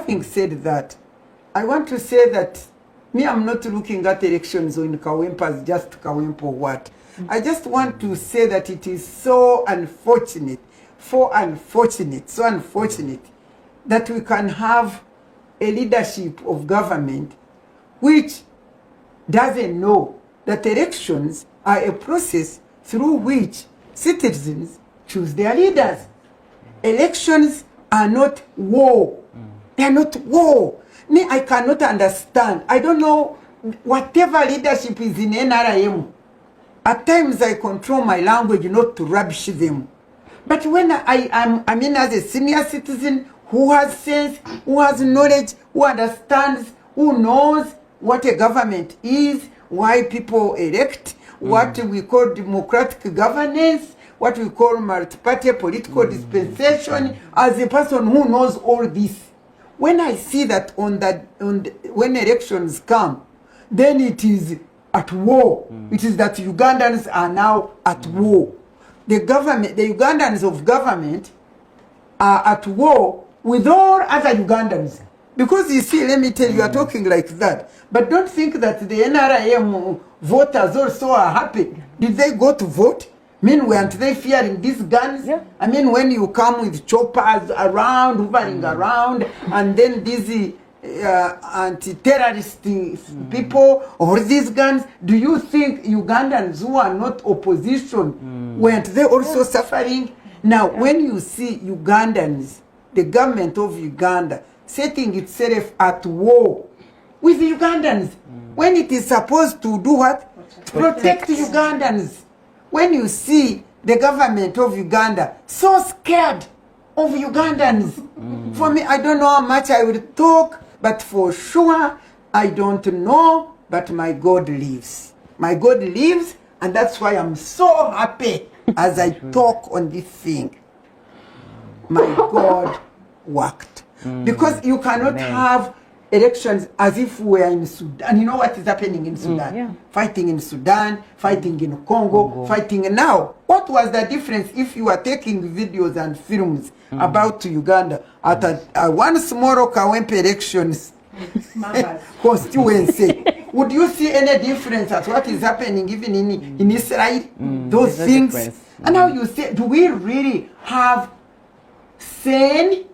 having said that, I want to say that me, I'm not looking at elections in Ekawempe as just Ekawempe or what. I just want to say that it is so unfortunate, so unfortunate that we can have a leadership of government which doesn't know that elections are a process through which citizens choose their leaders. Elections are not war. They are not war. Me, I cannot understand. I don't know, whatever leadership is in NRM, at times I control my language not to rubbish them. But when I mean as a senior citizen who has sense, who has knowledge, who understands, who knows what a government is, why people elect, what we call democratic governance, what we call multi-party political dispensation, as a person who knows all this. When I see that when elections come, then it is at war. It is that Ugandans are now at war. The Ugandans of government are at war with all other Ugandans. Because you see, let me tell you, you are talking like that. But don't think that the NRM voters also are happy. Did they go to vote? I mean, weren't they fearing these guns? Yeah. I mean, when you come with choppers around, hovering around, and then these anti-terrorist people, or these guns, do you think Ugandans who are not opposition, weren't they also suffering? Now, when you see Ugandans, the government of Uganda, setting itself at war with the Ugandans, when it is supposed to do what? Protect Ugandans. When you see the government of Uganda so scared of Ugandans, for me, I don't know how much I will talk, but for sure, I don't know, but my God lives. My God lives, and that's why I'm so happy as I talk on this thing. My God worked. Because you cannot have elections as if we are in Sudan. You know what is happening in Sudan? Fighting in Sudan, fighting in Congo, fighting now. What was the difference if you are taking videos and films about Uganda at one small Ekawempe elections constituency? Would you see any difference at what is happening even in Israel? Those things. And now you say, do we really have sane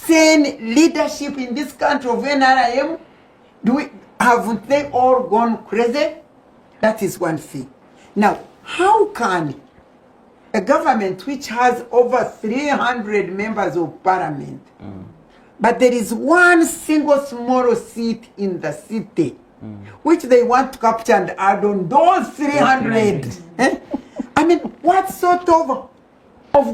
leadership in this country of NRM? Haven't they all gone crazy? That is one thing. Now, how can a government which has over 300 members of parliament, but there is one single small seat in the city, which they want to capture and add on those 300? I mean, what sort of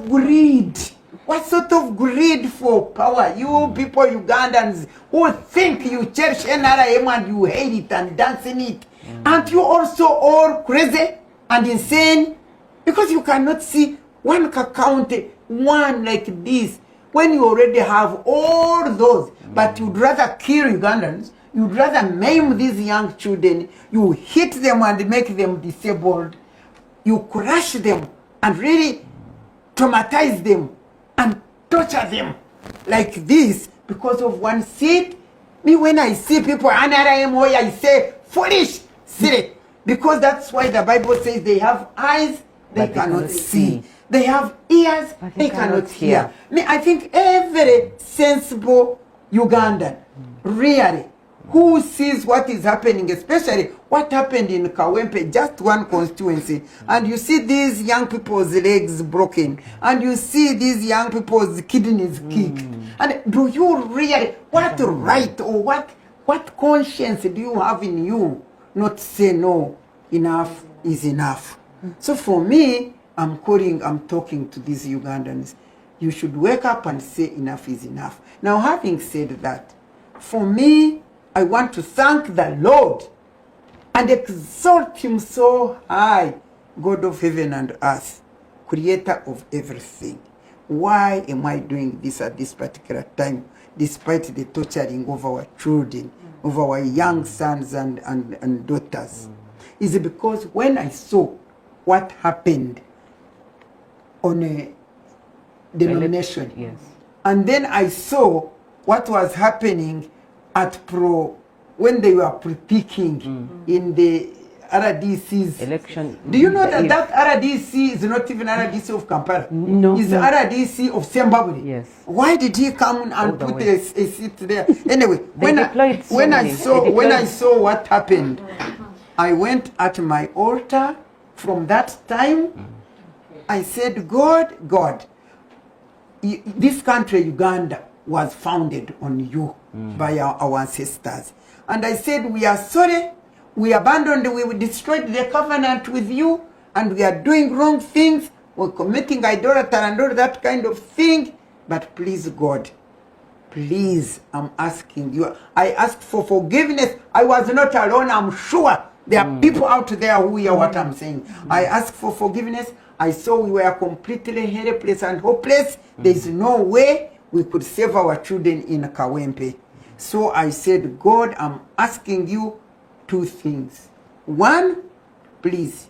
greed? What sort of greed for power? You people, Ugandans, who think you cherish NRM and you hate it and dance in it. Aren't you also all crazy and insane? Because you cannot see one account, one like this, when you already have all those. But you'd rather kill Ugandans. You'd rather maim these young children. You hit them and make them disabled. You crush them and really traumatize them and torture them like this because of one seat. Me, when I see people, I say, foolish, silly. Because that's why the Bible says they have eyes, they cannot see. They have ears, they cannot hear. Me, I think every sensible Ugandan, really, who sees what is happening, especially what happened in Ekawempe, just one constituency, and you see these young people's legs broken, and you see these young people's kidneys kicked, and do you really, what right or what conscience do you have in you not to say no, enough is enough? So for me, I'm talking to these Ugandans. You should wake up and say enough is enough. Now, having said that, for me, I want to thank the Lord and exalt him so high, God of heaven and earth, creator of everything. Why am I doing this at this particular time, despite the torturing of our children, of our young sons and daughters? Is it because when I saw what happened on a denomination, and then I saw what was happening at when they were pre-picking in the RDC's election. Do you know that that RDC is not even RDC of Kampala? No. It's the RDC of Zimbabwe. Yes. Why did he come and put a seat there? Anyway, when I saw what happened, I went at my altar. From that time, I said, God, this country, Uganda, was founded on you by our ancestors. And I said, we are sorry. We abandoned, we destroyed the covenant with you, and we are doing wrong things. We're committing idolatry and all that kind of thing. But please, God, please, I'm asking you. I asked for forgiveness. I was not alone, I'm sure. There are people out there who hear what I'm saying. I asked for forgiveness. I saw we were completely helpless and hopeless. There's no way we could save our children in Ekawempe. So I said, God, I'm asking you 2 things. 1, please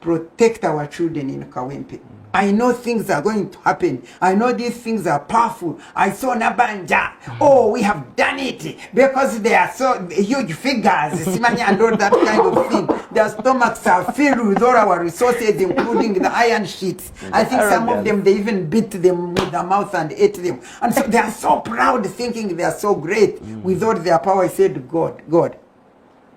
protect our children in Ekawempe. I know things are going to happen. I know these things are powerful. I saw Nabanja. Oh, we have done it because they are so huge figures, Simanya and all that kind of thing. Their stomachs are filled with all our resources, including the iron sheets. I think some of them, they even beat them with their mouth and ate them. And so they are so proud, thinking they are so great. With all their power, I said, God,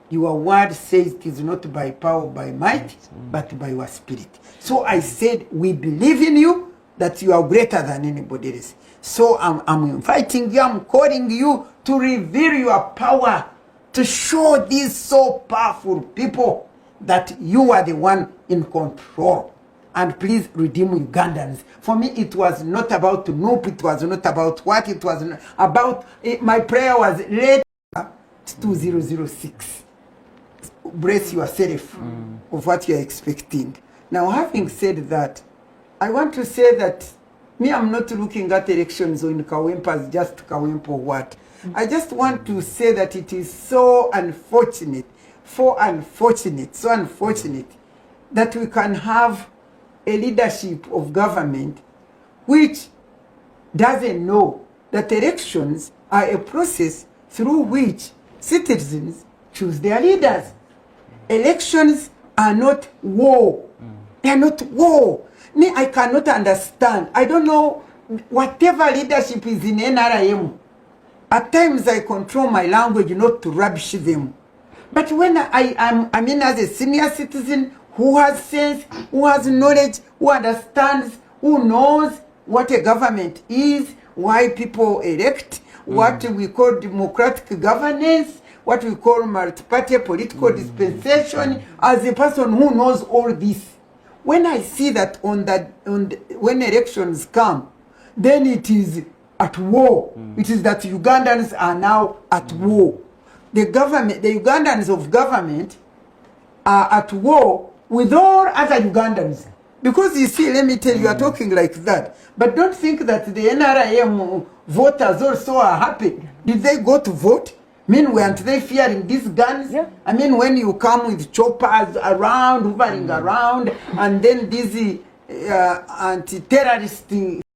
your word says it is not by power, by might, but by your spirit. So I said, we believe in you, that you are greater than anybody else. So I'm inviting you, I'm calling you to reveal your power, to show these so powerful people that you are the one in control. And please redeem Ugandans. For me, it was not about Noop, it was not about what, it was not about, my prayer was, let 2006. Brace yourself of what you're expecting. Now, having said that, I want to say that me, I'm not looking at elections in Ekawempe as just Ekawempe or what. I just want to say that it is so unfortunate, so unfortunate that we can have a leadership of government which doesn't know that elections are a process through which citizens choose their leaders. Elections are not war. They are not war. Me, I cannot understand. I don't know, whatever leadership is in NRM, at times I control my language not to rubbish them. But when I mean as a senior citizen who has sense, who has knowledge, who understands, who knows what a government is, why people elect, what we call democratic governance, what we call multi-party political dispensation, as a person who knows all this. When I see that when elections come, then it is at war. It is that Ugandans are now at war. The Ugandans of government are at war with all other Ugandans. Because you see, let me tell you, are talking like that. But don't think that the NRM voters also are happy. Did they go to vote? I mean, weren't they fearing these guns? Yeah. I mean, when you come with choppers around, hovering around, and then these anti-terrorist